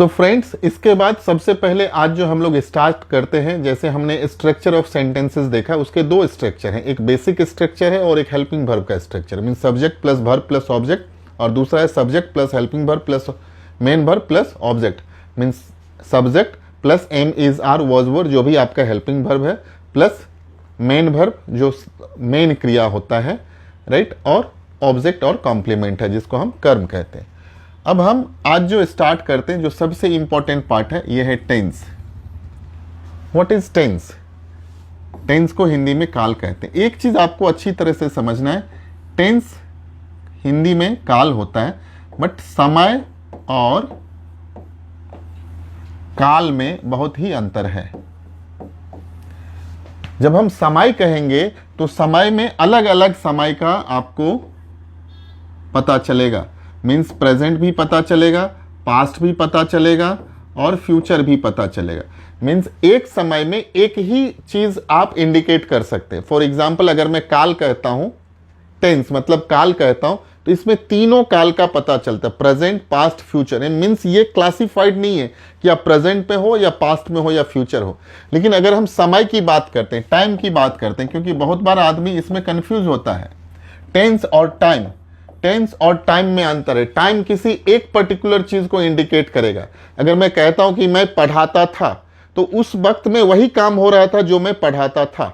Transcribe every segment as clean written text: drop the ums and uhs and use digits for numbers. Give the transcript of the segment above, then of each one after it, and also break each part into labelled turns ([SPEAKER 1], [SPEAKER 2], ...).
[SPEAKER 1] So friends, इसके बाद सबसे पहले आज जो हम लोग स्टार्ट करते हैं, जैसे हमने स्ट्रक्चर ऑफ सेंटेंसेस देखा, उसके दो स्ट्रक्चर हैं, एक बेसिक स्ट्रक्चर है और एक हेल्पिंग वर्ब का structure, mean subject plus verb plus object, और दूसरा है subject plus helping verb plus main verb plus object, means subject plus am is are was were जो भी आपका हेल्पिंग वर्ब है, प्लस मेन वर्ब जो main क्रिया होता है, राइट, और ऑब्जेक्ट और कॉम्प्लीमेंट है जिसको हम कर्म कहते हैं। अब हम आज जो स्टार्ट करते हैं, जो सबसे इंपॉर्टेंट पार्ट है, ये है tense. What is tense? Tense को हिंदी में काल कहते हैं। एक चीज आपको अच्छी तरह से समझना है, टेंस हिंदी में काल होता है, बट समय और काल में बहुत ही अंतर है। जब हम समय कहेंगे तो समय में अलग अलग समय का आपको पता चलेगा, मीन्स प्रेजेंट भी पता चलेगा, पास्ट भी पता चलेगा और फ्यूचर भी पता चलेगा। मीन्स एक समय में एक ही चीज आप इंडिकेट कर सकते हैं। फॉर एग्जाम्पल, अगर मैं काल कहता हूं, टेंस मतलब काल कहता हूं, तो इसमें तीनों काल का पता चलता है, प्रेजेंट, पास्ट, फ्यूचर। मीन्स ये क्लासिफाइड नहीं है कि आप प्रेजेंट में हो या पास्ट में हो या फ्यूचर हो। लेकिन अगर हम समय की बात करते हैं, टाइम की बात करते हैं, क्योंकि बहुत बार आदमी इसमें कंफ्यूज होता है, टेंस और टाइम। टेंस और टाइम में अंतर है। टाइम किसी एक पर्टिकुलर चीज को इंडिकेट करेगा। अगर मैं कहता हूं कि मैं पढ़ाता था, तो उस वक्त में वही काम हो रहा था जो मैं पढ़ाता था।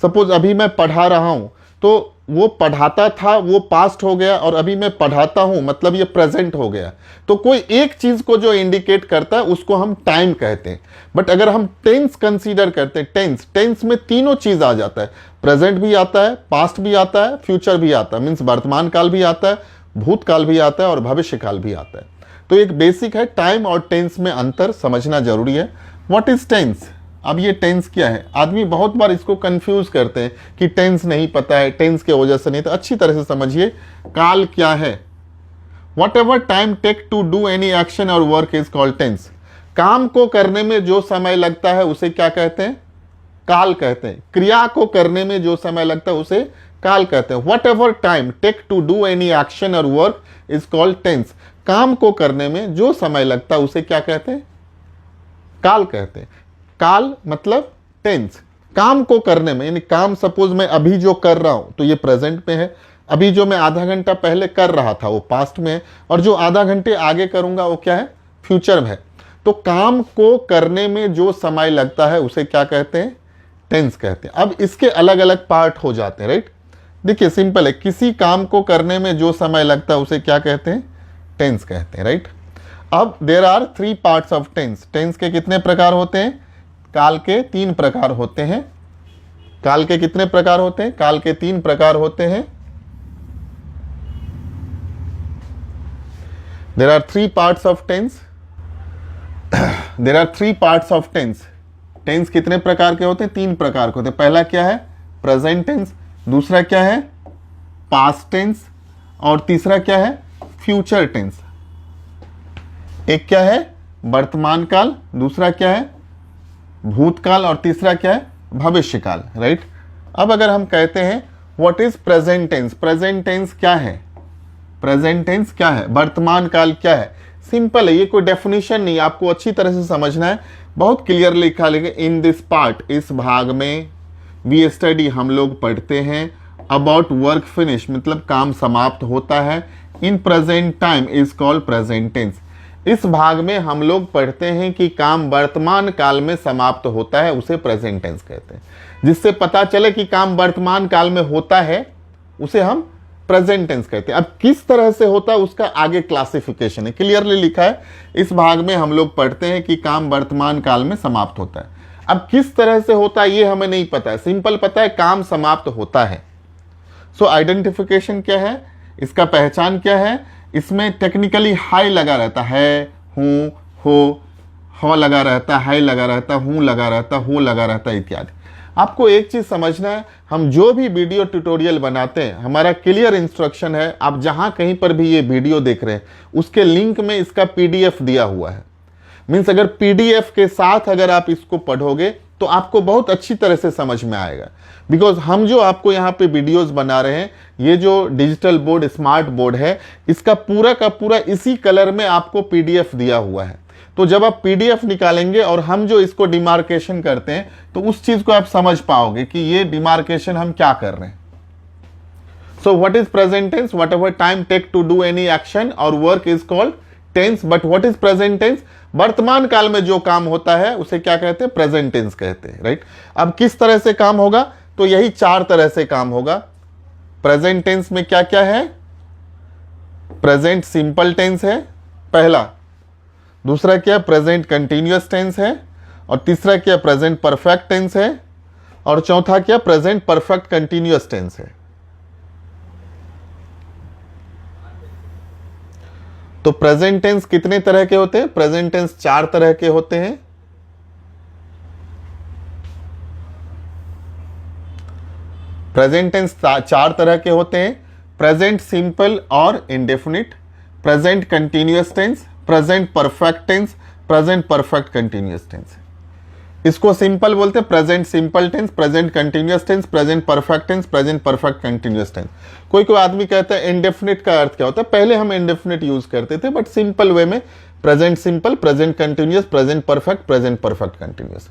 [SPEAKER 1] सपोज अभी मैं पढ़ा रहा हूं, तो वो पढ़ाता था वो पास्ट हो गया, और अभी मैं पढ़ाता हूं मतलब ये प्रेजेंट हो गया। तो कोई एक चीज को जो इंडिकेट करता है उसको हम टाइम कहते हैं। बट अगर हम टेंस कंसीडर करते हैं, टेंस में तीनों चीज आ जाता है, प्रेजेंट भी आता है, पास्ट भी आता है, फ्यूचर भी आता है, मीन्स वर्तमान काल भी आता है, भूतकाल भी आता है और भविष्य काल भी आता है। तो एक बेसिक है, टाइम और टेंस में अंतर समझना जरूरी है। What is tense? अब ये टेंस क्या है? आदमी बहुत बार इसको कंफ्यूज करते हैं कि टेंस नहीं पता है, टेंस के वजह से नहीं। तो अच्छी तरह से समझिए, काल क्या है? Whatever time take to do any action or work is called tense. काम को करने में जो समय लगता है उसे क्या कहते हैं? काल कहते हैं। क्रिया को करने में जो समय लगता है उसे काल कहते हैं। Whatever time take to do any action or work is called tense. काम को करने में जो समय लगता है उसे क्या कहते हैं? काल कहते हैं। काल मतलब टेंस। काम को करने में, यानी काम सपोज मैं अभी जो कर रहा हूं तो ये प्रेजेंट में है, अभी जो मैं आधा घंटा पहले कर रहा था वो पास्ट में है, और जो आधा घंटे आगे करूंगा वो क्या है? फ्यूचर में है। तो काम को करने में जो समय लगता है उसे क्या कहते हैं? टेंस कहते हैं। अब इसके अलग अलग पार्ट हो जाते हैं, राइट। देखिए सिंपल है, किसी काम को करने में जो समय लगता है उसे क्या कहते हैं? टेंस कहते हैं, राइट। अब there are 3 parts of tense. Tense के कितने प्रकार होते हैं? काल के 3 प्रकार होते हैं। काल के कितने प्रकार होते हैं? काल के 3 प्रकार होते हैं। There are 3 parts of tense. There are 3 parts of tense. Tense कितने प्रकार के होते हैं? 3 प्रकार के होते हैं। पहला क्या है? Present tense. दूसरा क्या है? Past tense. और तीसरा क्या है? Future tense. एक क्या है? वर्तमान काल। दूसरा क्या है? भूतकाल। और तीसरा क्या है? भविष्य काल, राइट। अब अगर हम कहते हैं what is present tense, present tense क्या है? प्रेजेंट टेंस क्या है? वर्तमान काल क्या है? सिंपल है, ये कोई डेफिनेशन नहीं, आपको अच्छी तरह से समझना है। बहुत क्लियर लिखा है, इन दिस पार्ट, इस भाग में, वी स्टडी, हम लोग पढ़ते हैं, अबाउट वर्क फिनिश मतलब काम समाप्त होता है, in present time is called present tense. इस भाग में हम लोग पढ़ते हैं कि काम वर्तमान काल में समाप्त होता है, उसे प्रेजेंट टेंस कहते हैं। जिससे पता चले कि काम वर्तमान काल में होता है उसे हम प्रेजेंट टेंस कहते हैं। अब किस तरह से होता है उसका आगे क्लासिफिकेशन है, क्लियरली लिखा है, इस भाग में हम लोग पढ़ते हैं कि काम वर्तमान काल में समाप्त होता है। अब किस तरह से होता है ये हमें नहीं पता है, सिंपल पता है काम समाप्त होता है। सो आइडेंटिफिकेशन क्या है, इसका पहचान क्या है? इसमें टेक्निकली हाई लगा रहता है, हूं, हो लगा रहता है, हाई लगा रहता है, हूं लगा रहता है, हो लगा रहता है इत्यादि। आपको एक चीज समझना है, हम जो भी वीडियो ट्यूटोरियल बनाते हैं हमारा क्लियर इंस्ट्रक्शन है। आप जहां कहीं पर भी ये वीडियो देख रहे हैं उसके लिंक में इसका पीडीएफ दिया हुआ है। मीन्स अगर पीडीएफ के साथ अगर आप इसको पढ़ोगे तो आपको बहुत अच्छी तरह से समझ में आएगा। बिकॉज हम जो आपको यहाँ पे वीडियोस बना रहे हैं, ये जो डिजिटल बोर्ड, स्मार्ट बोर्ड है, इसका पूरा का पूरा इसी कलर में आपको पीडीएफ दिया हुआ है। तो जब आप पीडीएफ निकालेंगे और हम जो इसको डिमार्केशन करते हैं तो उस चीज को आप समझ पाओगे कि ये डिमार्केशन हम क्या कर रहे हैं. So what is present tense? Whatever time take to do any action or work is called tense. But what is present tense? वर्तमान काल में जो काम होता है उसे क्या कहते हैं? प्रेजेंट टेंस कहते हैं. राइट. अब किस तरह से काम होगा? तो यही 4 तरह से काम होगा. प्रेजेंट टेंस में क्या क्या है? प्रेजेंट सिंपल टेंस है पहला, दूसरा क्या? प्रेजेंट कंटिन्यूअस टेंस है, और तीसरा क्या? प्रेजेंट परफेक्ट टेंस है, और चौथा क्या? प्रेजेंट परफेक्ट कंटिन्यूअस टेंस है. तो प्रेजेंट टेंस कितने तरह के होते हैं? प्रेजेंट टेंस 4 तरह के होते हैं. प्रेजेंट टेंस 4 तरह के होते हैं. प्रेजेंट सिंपल और indefinite, present continuous tense, present perfect tense, present perfect continuous tense. इसको सिंपल बोलते हैं, present simple tense, present continuous tense, present perfect tense, present perfect continuous tense. कोई कोई आदमी कहता है इंडेफिनिट का अर्थ क्या होता है? पहले हम इंडेफिनिट यूज करते थे, बट सिंपल वे में present simple, present continuous, present perfect, present perfect continuous.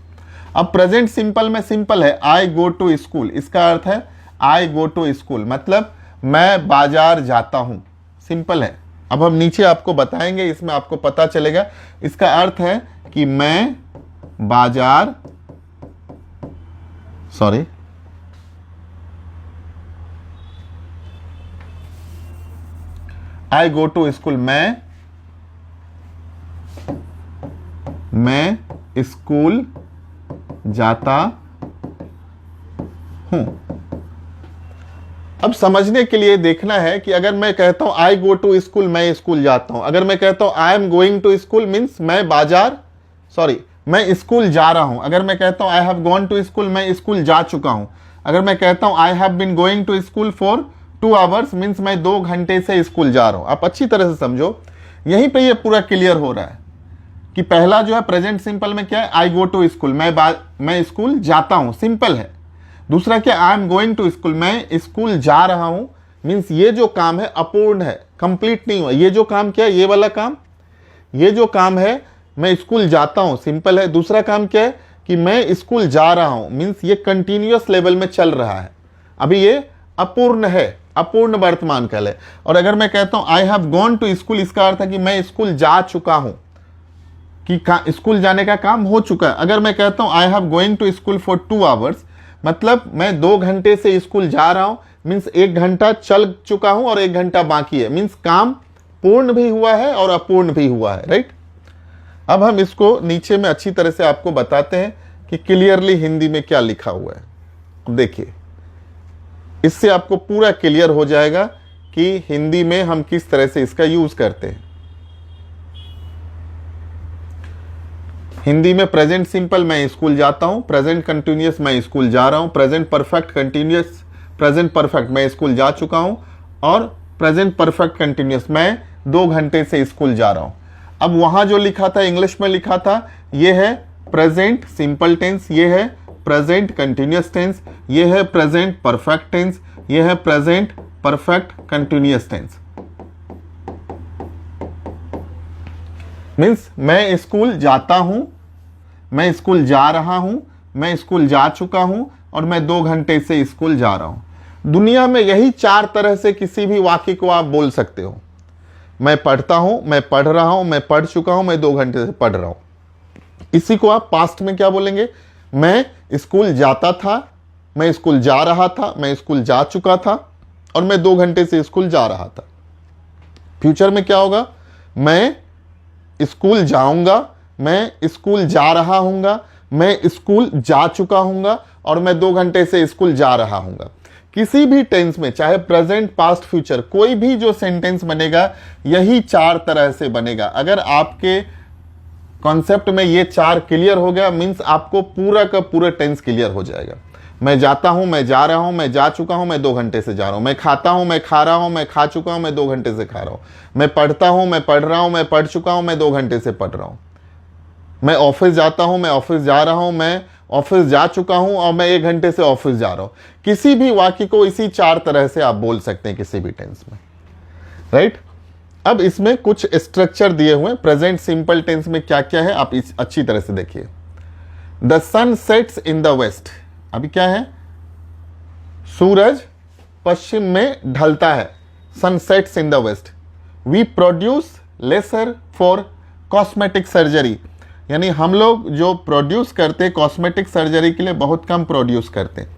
[SPEAKER 1] अब प्रेजेंट सिंपल में सिंपल है, आई गो टू स्कूल. इसका अर्थ है आई गो टू स्कूल, मतलब मैं बाजार जाता हूं. सिंपल है. अब हम नीचे आपको बताएंगे, इसमें आपको पता चलेगा. इसका अर्थ है कि मैं बाजार, sorry, I go to school, मैं स्कूल जाता हूं. अब समझने के लिए देखना है कि अगर मैं कहता हूं आई गो टू स्कूल, मैं स्कूल जाता हूं. अगर मैं कहता हूं I am going to school, means मैं बाजार, सॉरी, मैं स्कूल जा रहा हूं. अगर मैं कहता हूं I have gone to school, मैं स्कूल जा चुका हूं. अगर मैं कहता हूं I have been going to school for 2 hours, means मैं 2 घंटे से स्कूल जा रहा हूं. आप अच्छी तरह से समझो, यहीं पे ये पूरा क्लियर हो रहा है कि पहला जो है प्रेजेंट सिंपल में क्या है? आई गो टू स्कूल, मैं स्कूल जाता हूं, सिंपल है. दूसरा क्या? I am going to school, मैं स्कूल जा रहा हूं, मीन्स ये जो काम है अपूर्ण है, कंप्लीट नहीं हुआ. ये जो काम क्या है? ये वाला काम, ये जो काम है मैं स्कूल जाता हूं, सिंपल है. दूसरा काम क्या है? कि मैं स्कूल जा रहा हूं, मीन्स ये कंटिन्यूअस लेवल में चल रहा है, अभी ये अपूर्ण है, अपूर्ण वर्तमान काल है. और अगर मैं कहता हूं I have gone to school, इसका अर्थ है कि मैं स्कूल जा चुका हूं, कि स्कूल जाने का काम हो चुका है. अगर मैं कहता हूं I have going to school for 2 hours, मतलब मैं 2 घंटे से स्कूल जा रहा हूं, मीन्स 1 घंटा चल चुका हूं और 1 घंटा बाकी है, मीन्स काम पूर्ण भी हुआ है और अपूर्ण भी हुआ है. राइट. अब हम इसको नीचे में अच्छी तरह से आपको बताते हैं कि क्लियरली हिंदी में क्या लिखा हुआ है. देखिए, इससे आपको पूरा क्लियर हो जाएगा कि हिंदी में हम किस तरह से इसका यूज करते हैं. हिंदी में प्रेजेंट सिंपल मैं स्कूल जाता हूं, प्रेजेंट कंटिन्यूअस मैं स्कूल जा रहा हूं, present perfect continuous, present perfect मैं स्कूल जा चुका हूं, और प्रेजेंट परफेक्ट कंटिन्यूअस मैं 2 घंटे से स्कूल जा रहा हूं. अब वहां जो लिखा था, इंग्लिश में लिखा था, ये है प्रेजेंट सिंपल टेंस, ये है प्रेजेंट कंटिन्यूअस टेंस, ये है प्रेजेंट परफेक्ट टेंस, ये है present perfect continuous tense. Means मैं स्कूल जाता हूं, मैं स्कूल जा रहा हूं, मैं स्कूल जा चुका हूं, और मैं 2 घंटे से स्कूल जा रहा हूं. दुनिया में यही 4 तरह से किसी भी वाक्य को आप बोल सकते हो. मैं पढ़ता हूं, मैं पढ़ रहा हूं, मैं पढ़ चुका हूं, मैं 2 घंटे से पढ़ रहा हूं. इसी को आप पास्ट में क्या बोलेंगे? मैं स्कूल जाता था, मैं स्कूल जा रहा था, मैं स्कूल जा चुका था, और मैं 2 घंटे से स्कूल जा रहा था. फ्यूचर में क्या होगा? मैं स्कूल जाऊंगा, मैं स्कूल जा रहा हूंगा, मैं स्कूल जा चुका हूंगा, और मैं 2 घंटे से स्कूल जा रहा हूंगा. किसी भी टेंस में, चाहे प्रेजेंट, पास्ट, फ्यूचर, कोई भी जो सेंटेंस बनेगा यही 4 तरह से बनेगा. अगर आपके कॉन्सेप्ट में ये 4 क्लियर हो गया, मीन्स आपको पूरा का पूरा टेंस क्लियर हो जाएगा. मैं जाता हूं, मैं जा रहा हूं, मैं जा चुका हूं, मैं 2 घंटे से जा रहा हूं. मैं खाता हूं, मैं खा रहा हूं, मैं खा चुका हूं, मैं 2 घंटे से खा रहा हूं. मैं पढ़ता हूं, मैं पढ़ रहा हूं, मैं पढ़ चुका हूं, मैं 2 घंटे से पढ़ रहा हूं. मैं ऑफिस जाता हूं, मैं ऑफिस जा रहा हूं, मैं ऑफिस जा चुका हूं, और मैं 1 घंटे से ऑफिस जा रहा हूं. किसी भी वाक्य को इसी 4 तरह से आप बोल सकते हैं किसी भी टेंस में. राइट. अब इसमें कुछ स्ट्रक्चर दिए हुए प्रेजेंट सिंपल टेंस में क्या क्या है आप इस अच्छी तरह से देखिए। The sun sets in the west, अभी क्या है, सूरज पश्चिम में ढलता है, sun sets in the west. We produce laser for cosmetic surgery, यानी हम लोग जो प्रोड्यूस करते हैं कॉस्मेटिक सर्जरी के लिए बहुत कम प्रोड्यूस करते हैं।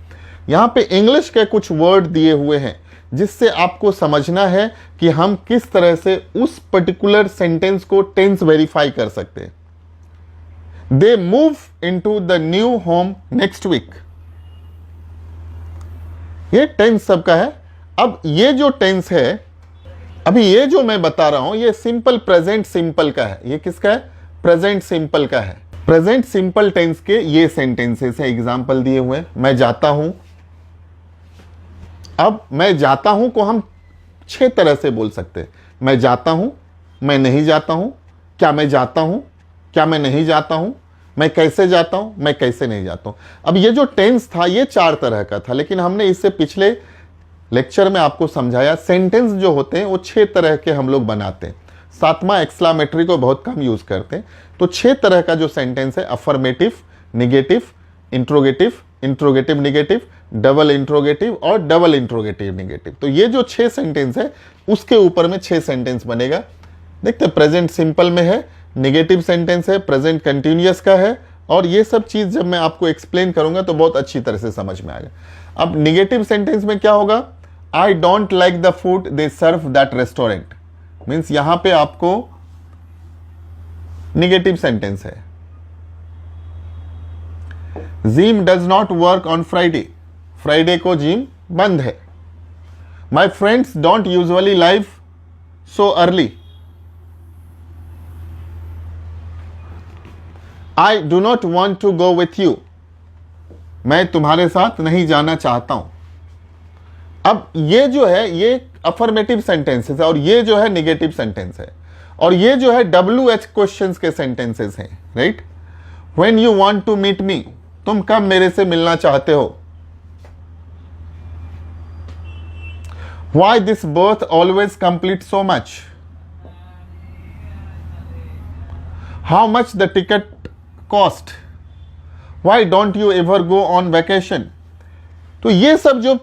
[SPEAKER 1] यहाँ पे इंग्लिश के कुछ वर्ड दिए हुए हैं जिससे आपको समझना है कि हम किस तरह से उस पर्टिकुलर सेंटेंस को टेंस वेरीफाई कर सकते हैं। They move into the new home next week, ये टेंस सबका है। अब ये जो टेंस है, अभी ये जो मैं बता रहा हूं ये सिंपल प्रेजेंट सिंपल का है। ये किसका है? प्रेजेंट सिंपल का है। प्रेजेंट सिंपल टेंस के ये सेंटेंसेस है, एग्जाम्पल दिए हुए। मैं जाता हूं, अब मैं जाता हूं को हम 6 तरह से बोल सकते हैं। मैं जाता हूं, मैं नहीं जाता हूं, क्या मैं जाता हूं, क्या मैं नहीं जाता हूं, मैं कैसे जाता हूं, मैं कैसे नहीं जाता हूं। अब ये जो टेंस था ये 4 तरह का था, लेकिन हमने इससे पिछले लेक्चर में आपको समझाया सेंटेंस जो होते हैं वो 6 तरह के हम लोग बनाते हैं। 7वां एक्सक्लामेटरी को बहुत कम यूज करते हैं। तो 6 तरह का जो सेंटेंस है, affirmative, negative, interrogative, interrogative negative, double interrogative और डबल इंट्रोगेटिव निगेटिव। तो ये जो 6 सेंटेंस है उसके ऊपर में 6 सेंटेंस बनेगा। देखते हैं, प्रेजेंट सिंपल में है, निगेटिव सेंटेंस है, प्रेजेंट कंटिन्यूअस का है, और ये सब चीज जब मैं आपको एक्सप्लेन करूंगा तो बहुत अच्छी तरह से समझ में आएगा। अब निगेटिव सेंटेंस में क्या होगा? I don't like the food they serve that restaurant, means यहां पे आपको निगेटिव सेंटेंस है। Gym does not work on Friday, Friday को जिम बंद है। My friends don't usually live so early, I do not want to go with you, मैं तुम्हारे साथ नहीं जाना चाहता हूं। अब ये जो है ये अफर्मेटिव सेंटेंसेस है और ये जो है निगेटिव सेंटेंस है, और ये जो है WH क्वेश्चंस के सेंटेंसेस हैं, right. When you want to meet me, तुम कब मेरे से मिलना चाहते हो। Why this berth always complete so much, how much the ticket cost, why don't you ever go on vacation. तो ये सब जो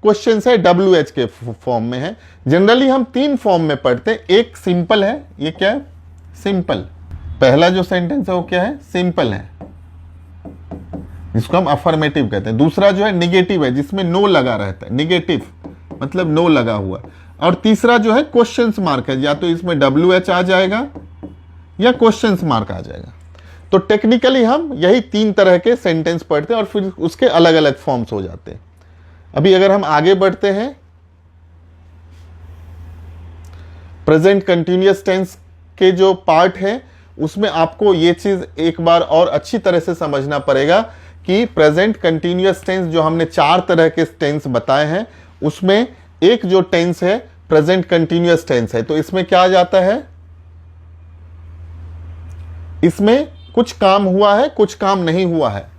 [SPEAKER 1] क्वेश्चंस है WH के फॉर्म में है। जनरली हम 3 फॉर्म में पढ़ते हैं। एक सिंपल है, ये क्या है? सिंपल। पहला जो सेंटेंस है वो क्या है? सिंपल है, जिसको हम अफर्मेटिव कहते हैं। दूसरा जो है निगेटिव है, जिसमें नो लगा रहता है, निगेटिव मतलब नो लगा हुआ। और तीसरा जो है क्वेश्चंस मार्क है, या तो इसमें WH आ जाएगा या क्वेश्चंस मार्क आ जाएगा। तो टेक्निकली हम यही 3 तरह के सेंटेंस पढ़ते हैं और फिर उसके अलग अलग फॉर्म्स हो जाते हैं। अभी अगर हम आगे बढ़ते हैं, प्रेजेंट कंटिन्यूअस टेंस के जो पार्ट है उसमें आपको ये चीज एक बार और अच्छी तरह से समझना पड़ेगा कि प्रेजेंट कंटिन्यूअस टेंस जो हमने 4 तरह के टेंस बताए हैं उसमें एक जो टेंस है प्रेजेंट कंटिन्यूअस टेंस है। तो इसमें क्या आ जाता है? इसमें कुछ काम हुआ है, कुछ काम नहीं हुआ है।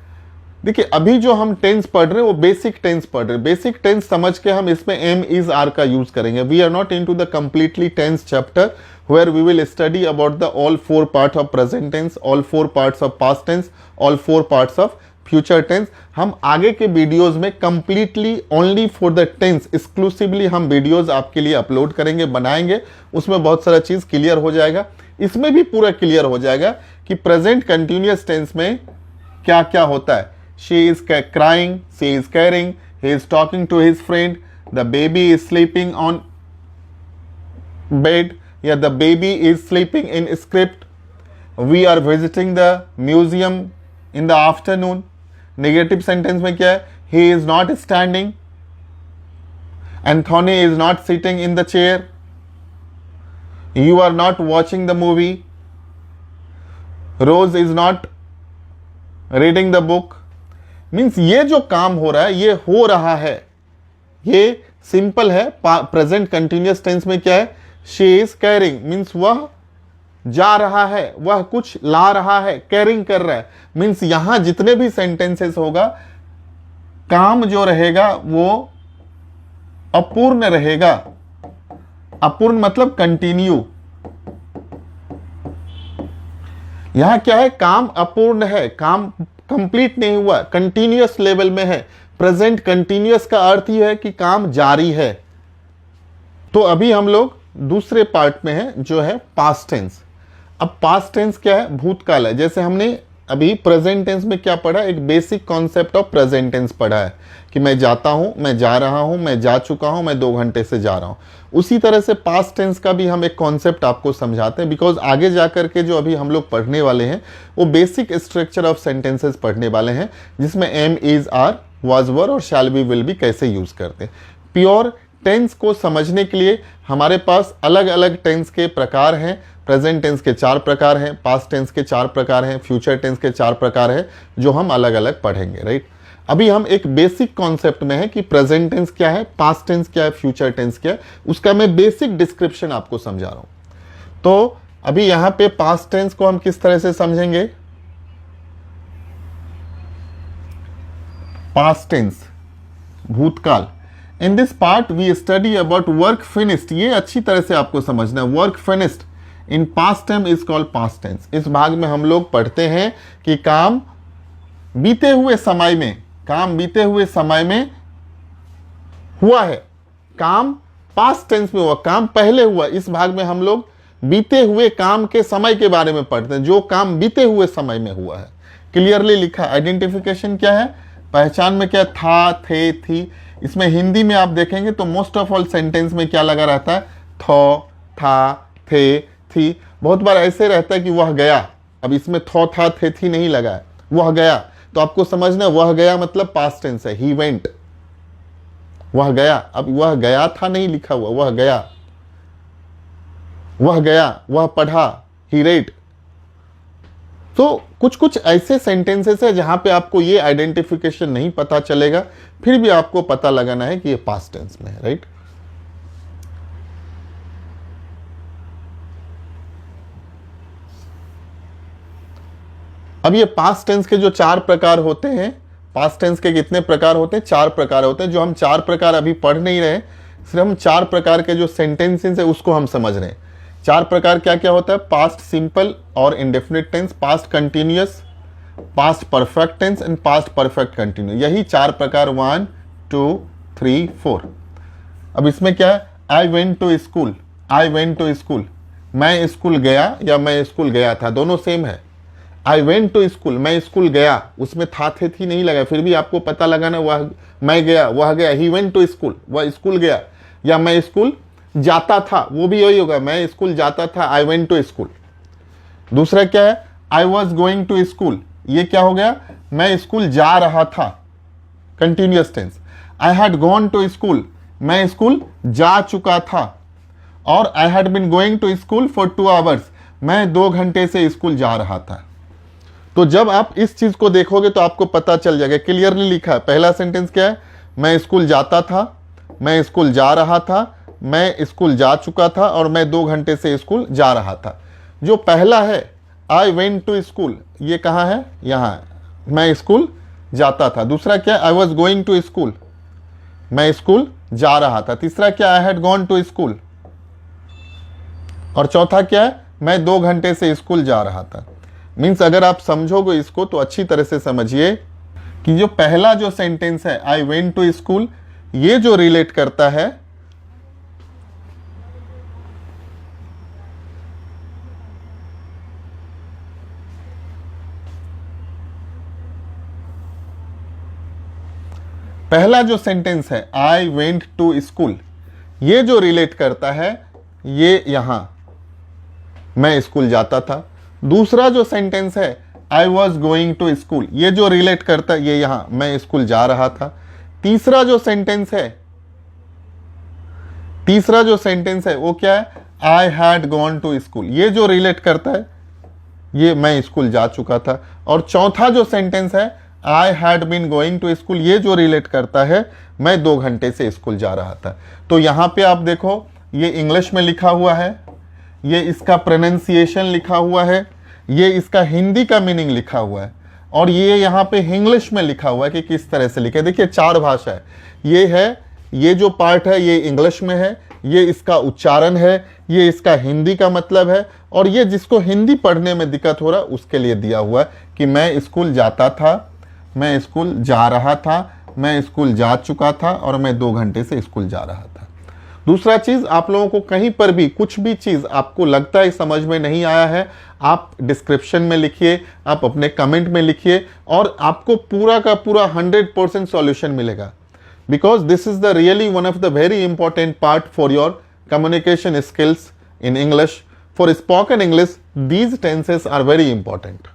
[SPEAKER 1] देखिए अभी जो हम टेंस पढ़ रहे हैं वो बेसिक टेंस पढ़ रहे हैं। बेसिक टेंस समझ के हम इसमें एम इज आर का यूज करेंगे। We are not into the completely tense chapter where we will study about the all 4 part of present tense, all 4 parts of past tense, all 4 parts of future tense. हम आगे के videos में completely only for the tense exclusively हम videos आपके लिए upload करेंगे, बनाएंगे। उसमें बहुत सारा चीज क्लियर हो जाएगा। इसमें भी पूरा क्लियर हो जाएगा कि प्रेजेंट कंटिन्यूअस टेंस में क्या क्या होता है। She is crying, she is caring, he is talking to his friend, the baby is sleeping on bed, yeah, the baby is sleeping in script, we are visiting the museum in the afternoon. Negative sentence में क्या है? He is not standing, Anthony is not sitting in the chair, you are not watching the movie, Rose is not reading the book. Means ये जो काम हो रहा है ये हो रहा है, ये सिंपल है। प्रेजेंट कंटिन्यूअस टेंस में क्या है? शी इज कैरिंग, मीन्स वह जा रहा है, वह कुछ ला रहा है, कैरिंग कर रहा है। मीन्स यहां जितने भी सेंटेंसेस होगा काम जो रहेगा वो अपूर्ण रहेगा, अपूर्ण मतलब कंटिन्यू। यहां क्या है, काम अपूर्ण है, काम कंप्लीट नहीं हुआ, कंटिन्यूअस लेवल में है। प्रेजेंट कंटिन्यूअस का अर्थ ही है कि काम जारी है। तो अभी हम लोग दूसरे पार्ट में है जो है पास्ट टेंस। अब पास्ट टेंस क्या है, भूतकाल है। जैसे हमने अभी प्रेजेंट टेंस में क्या पढ़ा, एक basic concept of present tense पढ़ा है कि मैं जाता हूं, मैं जा रहा हूं, मैं जा चुका हूं, मैं 2 घंटे से जा रहा हूं। उसी तरह से पास्ट टेंस का भी हम एक कॉन्सेप्ट आपको समझाते हैं, बिकॉज आगे जाकर के जो अभी हम लोग पढ़ने वाले हैं वो बेसिक स्ट्रक्चर ऑफ सेंटेंसेस पढ़ने वाले हैं, जिसमें एम, इज, आर, वाज, वर और शैल बी, विल बी कैसे यूज करते हैं। प्योर टेंस को समझने के लिए हमारे पास अलग अलग टेंस के प्रकार हैं। प्रेजेंट टेंस के 4 प्रकार हैं, पास्ट टेंस के 4 प्रकार हैं, फ्यूचर टेंस के 4 प्रकार हैं, जो हम अलग अलग पढ़ेंगे, राइट। अभी हम एक बेसिक कॉन्सेप्ट में है कि प्रेजेंट टेंस क्या है, पास्ट टेंस क्या है, फ्यूचर टेंस क्या है, उसका मैं बेसिक डिस्क्रिप्शन आपको समझा रहा हूं। तो अभी यहां पे पास्ट टेंस को हम किस तरह से समझेंगे, पास्ट टेंस भूतकाल। In this part we study about work finished. ये अच्छी तरह से आपको समझना है। Work finished in past time is called past tense. इस भाग में हम लोग पढ़ते हैं कि काम बीते हुए समय में, काम बीते हुए समय में हुआ है, काम पास्ट टेंस में हुआ, काम पहले हुआ। इस भाग में हम लोग बीते हुए काम के समय के बारे में पढ़ते हैं, जो काम बीते हुए समय में हुआ है। क्लियरली लिखा। आइडेंटिफिकेशन क्या है, पहचान में क्या, था, थे, थी। इसमें हिंदी में आप देखेंगे तो मोस्ट ऑफ ऑल सेंटेंस में क्या लगा रहता है, थो, था, थे, थी। बहुत बार ऐसे रहता है कि वह गया। अब इसमें थो, था, थे, थी नहीं लगा है, वह गया। तो आपको समझना, वह गया मतलब पास्ट टेंस है, ही वेंट, वह गया। अब वह गया था नहीं लिखा हुआ, वह गया, वह गया, वह पढ़ा, ही रेड। तो कुछ कुछ ऐसे सेंटेंसेस है जहां पे आपको ये आइडेंटिफिकेशन नहीं पता चलेगा, फिर भी आपको पता लगाना है कि ये पास्ट टेंस में है, राइट। अब ये पास्ट टेंस के जो 4 प्रकार होते हैं, पास्ट टेंस के कितने प्रकार होते हैं, 4 प्रकार होते हैं। जो हम 4 प्रकार अभी पढ़ नहीं रहे, सिर्फ हम 4 प्रकार के जो सेंटेंसेस है उसको हम समझ रहे हैं। 4 प्रकार क्या क्या होता है, पास्ट सिंपल और indefinite tense, past continuous, past perfect tense and past perfect continue. यही 4 प्रकार 1 2 3 4। अब इसमें क्या है, I went to school, I went to school, मैं स्कूल गया या मैं स्कूल गया था, दोनों सेम है। आई वेंट टू स्कूल, मैं स्कूल गया, उसमें था, थे, थी नहीं लगा, फिर भी आपको पता लगाना वह मैं गया, वह गया। ही वेंट टू स्कूल, वह स्कूल गया। या मैं स्कूल जाता था, वो भी यही होगा, मैं स्कूल जाता था, आई वेंट टू स्कूल। दूसरा क्या है, I was going to school, ये क्या हो गया, मैं स्कूल जा रहा था, continuous tense. I had gone to school, मैं स्कूल जा चुका था। और I had been going to school for 2 hours, मैं 2 घंटे से स्कूल जा रहा था। तो जब आप इस चीज को देखोगे तो आपको पता चल जाएगा। क्लियरली लिखा है। पहला सेंटेंस क्या है, मैं स्कूल जाता था, मैं स्कूल जा रहा था, मैं स्कूल जा चुका था और मैं 2 घंटे से स्कूल जा रहा था। जो पहला है आई वेंट टू स्कूल, ये कहाँ है, यहाँ, मैं स्कूल जाता था। दूसरा क्या, I was going to school, मैं स्कूल जा रहा था। तीसरा क्या, I had gone to school. और चौथा क्या है, मैं 2 घंटे से स्कूल जा रहा था। मीन्स अगर आप समझोगे इसको तो अच्छी तरह से समझिए कि जो पहला जो सेंटेंस है आई वेंट टू स्कूल, ये जो रिलेट करता है पहला जो सेंटेंस है आई वेंट टू स्कूल, ये जो रिलेट करता है ये यहां मैं स्कूल जाता था। दूसरा जो सेंटेंस है I was going to school, ये जो रिलेट करता है ये यहां मैं स्कूल जा रहा था। तीसरा जो सेंटेंस है वो क्या है, I had gone to school, ये जो रिलेट करता है ये मैं स्कूल जा चुका था। और चौथा जो सेंटेंस है I had been going to school, ये जो रिलेट करता है मैं 2 घंटे से स्कूल जा रहा था। तो यहां पे आप देखो ये इंग्लिश में लिखा हुआ है, ये इसका प्रोनाउंसिएशन लिखा हुआ है, ये इसका हिंदी का मीनिंग लिखा हुआ है, और ये यहाँ पे इंग्लिश में लिखा हुआ है कि किस तरह से लिखे। देखिए 4 भाषा है, ये जो पार्ट है ये इंग्लिश में है, ये इसका उच्चारण है, ये इसका हिंदी का मतलब है, और ये जिसको हिंदी पढ़ने में दिक्कत हो रहा है उसके लिए दिया हुआ है कि मैं स्कूल जाता था, मैं स्कूल जा रहा था, मैं स्कूल जा चुका था, और मैं 2 घंटे से स्कूल जा रहा था। दूसरा चीज़, आप लोगों को कहीं पर भी कुछ भी चीज़ आपको लगता है समझ में नहीं आया है, आप डिस्क्रिप्शन में लिखिए, आप अपने कमेंट में लिखिए, और आपको पूरा का पूरा 100% सॉल्यूशन मिलेगा। Because this is the really one of the very important part for your communication skills in English. For spoken English these tenses are very important.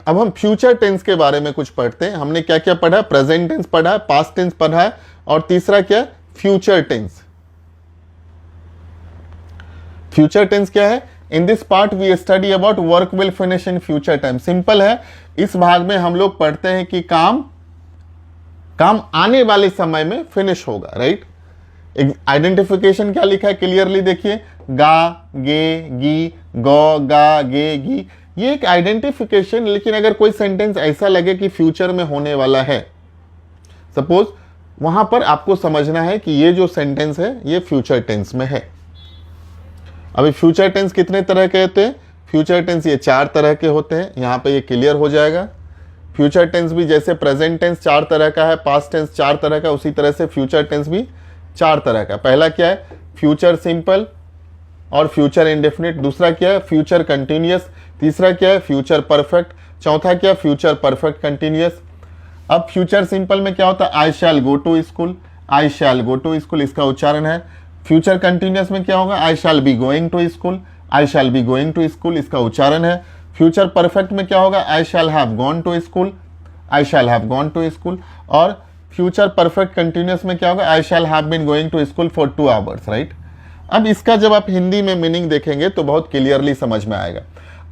[SPEAKER 1] अब हम फ्यूचर टेंस के बारे में कुछ पढ़ते हैं। हमने क्या क्या पढ़ा? प्रेजेंट टेंस पढ़ा है, पास्ट टेंस पढ़ा है, और तीसरा क्या? Future tense. फ्यूचर टेंस क्या है? In this part we study about work will finish in future time. Simple है, इस भाग में हम लोग पढ़ते हैं कि काम आने वाले समय में फिनिश होगा, राइट। आइडेंटिफिकेशन क्या लिखा है क्लियरली देखिए, गा, गे, गी, गौ, गा, गे, गी, ये एक आइडेंटिफिकेशन। लेकिन अगर कोई सेंटेंस ऐसा लगे कि फ्यूचर में होने वाला है, सपोज, वहां पर आपको समझना है कि ये जो सेंटेंस है ये फ्यूचर टेंस में है। अभी फ्यूचर टेंस कितने तरह के होते हैं? फ्यूचर टेंस ये 4 तरह के होते हैं, यहां पे ये क्लियर हो जाएगा। फ्यूचर टेंस भी जैसे प्रेजेंट टेंस 4 तरह का है, पास्ट टेंस 4 तरह का, उसी तरह से फ्यूचर टेंस भी 4 तरह का। पहला क्या है? फ्यूचर सिंपल और फ्यूचर इंडेफिनिट। दूसरा क्या है? Future continuous. तीसरा क्या है? Future perfect. चौथा क्या? Future perfect continuous. अब फ्यूचर सिंपल में क्या होता है? I shall go to school, I shall go to school, इसका उच्चारण है। फ्यूचर कंटिन्यूअस में क्या होगा? I shall be going to school, I shall be going to school, इसका उच्चारण है। फ्यूचर परफेक्ट में क्या होगा? I shall have gone to school, I shall have gone to school. और फ्यूचर परफेक्ट कंटिन्यूअस में क्या होगा? I shall have been going to school for 2 hours, right. अब इसका जब आप हिंदी में मीनिंग देखेंगे तो बहुत क्लियरली समझ में आएगा।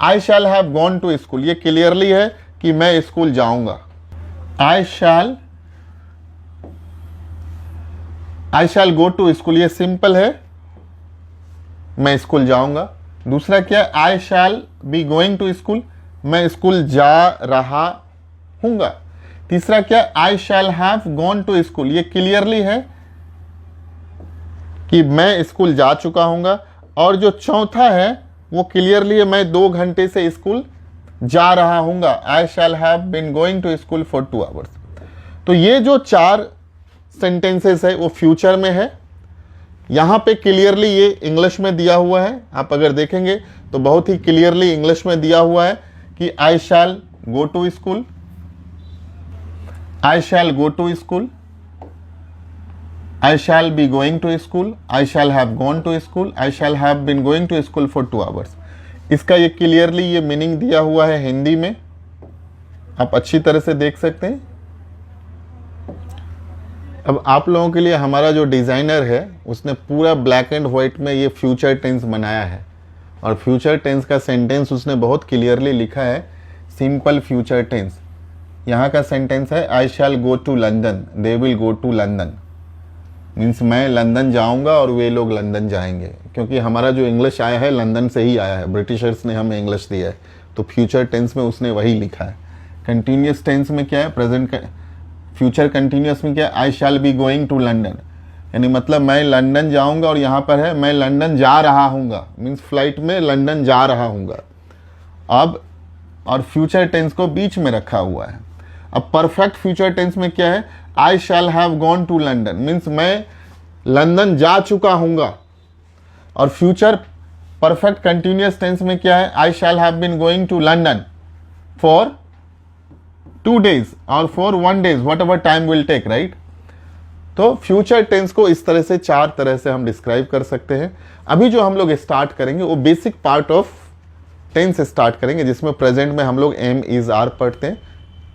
[SPEAKER 1] I shall have gone to school, ये क्लियरली है कि मैं स्कूल जाऊंगा। I shall go to school, ये सिंपल है, मैं स्कूल जाऊंगा। दूसरा क्या? I shall be going to school, मैं स्कूल जा रहा हूंगा। तीसरा क्या? I shall have gone to school, ये क्लियरली है कि मैं स्कूल जा चुका हूंगा। और जो चौथा है वो क्लियरली है, मैं 2 घंटे से स्कूल जा रहा हूंगा। I shall have been going to school for 2 hours. तो ये जो 4 सेंटेंसेस है वो फ्यूचर में है। यहां पे क्लियरली ये इंग्लिश में दिया हुआ है, आप अगर देखेंगे तो बहुत ही क्लियरली इंग्लिश में दिया हुआ है कि I shall go to school, I shall go to school, I shall be going to school, I shall have gone to school, I shall have been going to school for 2 hours। इसका ये clearly ये meaning दिया हुआ है हिंदी में, आप अच्छी तरह से देख सकते हैं। अब आप लोगों के लिए हमारा जो डिज़ाइनर है उसने पूरा ब्लैक एंड व्हाइट में ये फ्यूचर टेंस बनाया है, और फ्यूचर टेंस का सेंटेंस उसने बहुत क्लियरली लिखा है, सिंपल फ्यूचर टेंस। यहाँ का सेंटेंस है I shall go to London, they will go to London, means मैं लंदन जाऊंगा और वे लोग लंदन जाएंगे। क्योंकि हमारा जो इंग्लिश आया है लंदन से ही आया है, ब्रिटिशर्स ने हमें इंग्लिश दिया है, तो फ्यूचर टेंस में उसने वही लिखा है। कंटिन्यूस टेंस में क्या है? प्रेजेंट। फ्यूचर कंटिन्यूस में क्या है? I shall be going to London, यानी मतलब मैं लंदन जाऊंगा, और यहाँ पर है मैं लंदन जा रहा हूँगा, मीन्स फ्लाइट में लंदन जा रहा हूँगा। अब और फ्यूचर टेंस को बीच में रखा हुआ है। अब परफेक्ट फ्यूचर टेंस में क्या है? I shall have gone to London, means मैं लंदन जा चुका हूंगा। और फ्यूचर परफेक्ट कंटिन्यूअस टेंस में क्या है? I shall have been going to London for 2 days और for 1 day, whatever time will take, right. तो फ्यूचर टेंस को इस तरह से 4 तरह से हम डिस्क्राइब कर सकते हैं। अभी जो हम लोग स्टार्ट करेंगे वो basic part of tense start करेंगे, जिसमें प्रेजेंट में हम लोग एम, इज, आर पढ़ते हैं,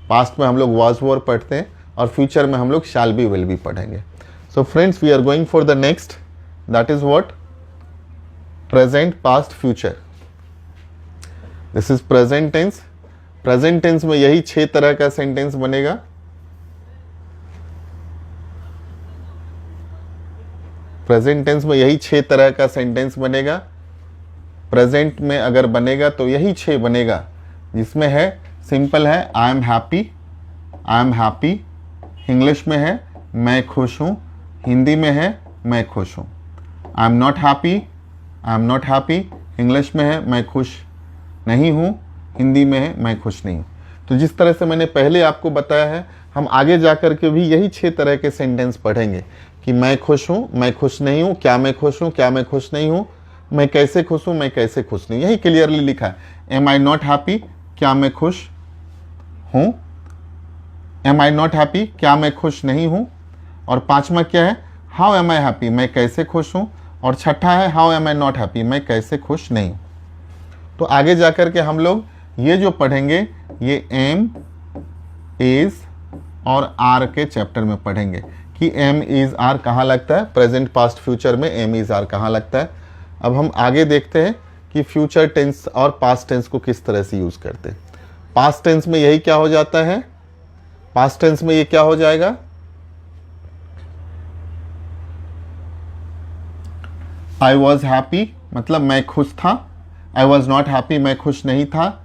[SPEAKER 1] पास्ट में हम लोग वाज, वर पढ़ते हैं, और फ्यूचर में हम लोग शैल बी, विल बी पढ़ेंगे। So friends, we are going for the next, that is what? Present, past, future. This is present tense. Present tense में यही 6 तरह का सेंटेंस बनेगा। प्रेजेंट टेंस में यही 6 तरह का सेंटेंस बनेगा। प्रेजेंट में अगर बनेगा तो यही 6 बनेगा, जिसमें है सिंपल है I am happy, I am happy. English में है मैं खुश हूँ, हिंदी में है मैं खुश हूँ। I am not happy, I am not happy. English में है मैं खुश नहीं हूँ, हिंदी में है मैं खुश नहीं हूँ। तो जिस तरह से मैंने पहले आपको बताया है, हम आगे जाकर के भी यही 6 तरह के सेंटेंस पढ़ेंगे कि मैं खुश हूँ, मैं खुश नहीं हूँ, क्या मैं खुश हूँ, क्या मैं खुश नहीं हूँ, मैं कैसे खुश हूँ, मैं कैसे खुश नहीं हूँ। यही क्लियरली लिखा है। एम आई नॉट हैप्पी, क्या मैं खुश हूँ। एम आई नॉट हैप्पी, क्या मैं खुश नहीं हूँ। और 5वां क्या है, हाउ एम आई हैप्पी, मैं कैसे खुश हूँ। और 6ठा है how am I not happy, मैं कैसे खुश नहीं हूँ। तो आगे जाकर के हम लोग ये जो पढ़ेंगे ये एम, इज और आर के चैप्टर में पढ़ेंगे कि एम, इज, आर कहाँ लगता है। प्रेजेंट, पास्ट, फ्यूचर में एम, इज, आर कहाँ लगता है। अब हम आगे देखते हैं कि फ्यूचर टेंस और पास्ट टेंस को किस तरह से यूज करते हैं। पास्ट टेंस में यही क्या हो जाता है, पास्ट टेंस में ये क्या हो जाएगा, आई वॉज हैप्पी मतलब मैं खुश था। आई वॉज नॉट हैप्पी, मैं खुश नहीं था।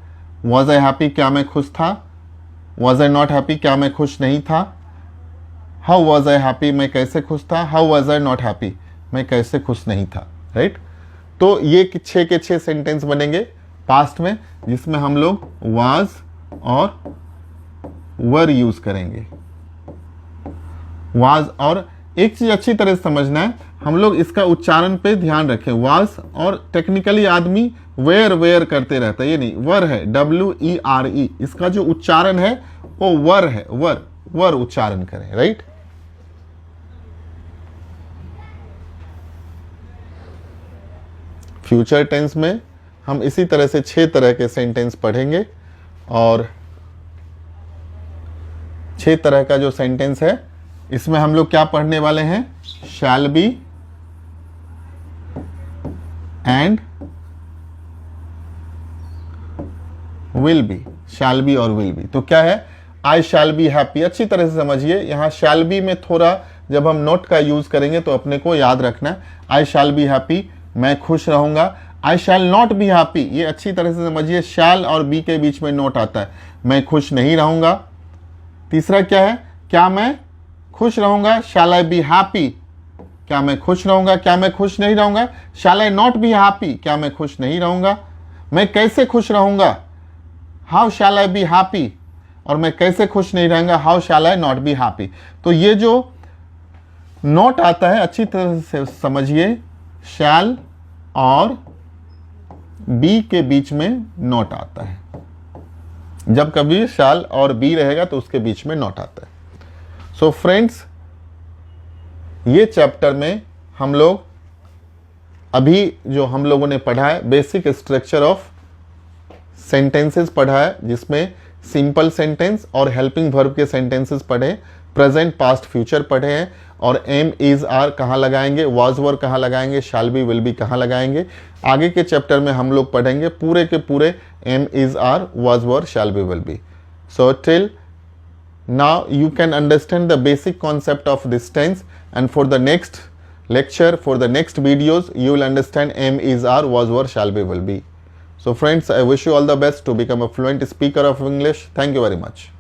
[SPEAKER 1] वॉज आई हैप्पी, क्या मैं खुश था। वॉज आई नॉट हैप्पी, क्या मैं खुश नहीं था। हाउ वॉज आई हैप्पी, मैं कैसे खुश था। How was I not happy, मैं कैसे खुश नहीं था। राइट। तो ये 6 के 6 सेंटेंस बनेंगे पास्ट में, जिसमें हम लोग वाज और वर यूज करेंगे। वाज, और एक चीज अच्छी तरह से समझना है, हम लोग इसका उच्चारण पे ध्यान रखें। वाज, और टेक्निकली आदमी वेयर वेयर करते रहता है, ये नहीं, वर है, WERE। इसका जो उच्चारण है वो वर है, वर वर उच्चारण करें। राइट। फ्यूचर टेंस में हम इसी तरह से 6 तरह के सेंटेंस पढ़ेंगे, और 6 तरह का जो सेंटेंस है इसमें हम लोग क्या पढ़ने वाले हैं, shall be and will be. Shall be और विल बी। तो क्या है, आई शैल बी हैप्पी, अच्छी तरह से समझिए। यहां शैल बी में थोड़ा जब हम नोट का यूज करेंगे तो अपने को याद रखना है, आई शैल बी हैप्पी, मैं खुश रहूंगा। आई शैल नॉट बी हैप्पी, ये अच्छी तरह से समझिए, शैल और बी के बीच में नोट आता है, मैं खुश नहीं रहूंगा। तीसरा क्या है, क्या मैं खुश रहूंगा, शैल आई बी हैप्पी, क्या मैं खुश रहूंगा, क्या मैं खुश नहीं रहूंगा। शैल आई नॉट बी हैप्पी, क्या मैं खुश नहीं रहूंगा। मैं कैसे खुश रहूंगा, how shell I be happy, और मैं कैसे खुश नहीं रहूंगा, how shell I not be happy. तो ये जो नोट आता है अच्छी तरह से समझिए, शैल और बी के बीच में नोट आता है। जब कभी शैल और बी रहेगा तो उसके बीच में नोट आता है। सो फ्रेंड्स, ये चैप्टर में हम लोग अभी जो हम लोगों ने पढ़ा है, बेसिक स्ट्रक्चर ऑफ सेंटेंसेस पढ़ा है, जिसमें सिंपल सेंटेंस और हेल्पिंग वर्ब के सेंटेंसेस पढ़े, प्रेजेंट, पास्ट, फ्यूचर पढ़े हैं, और एम, इज, आर कहाँ लगाएंगे, वाज, वर कहाँ लगाएंगे, शैल बी, विल बी कहाँ लगाएंगे। आगे के चैप्टर में हम लोग पढ़ेंगे पूरे के पूरे am, is, are, was, were, shall be, will be. So till now you can understand the basic concept of this tense, and for the next lecture, for the next videos, you will understand am, is, are, was, were, shall be, will be. So friends, I wish you all the best to become a fluent speaker of English. Thank you very much.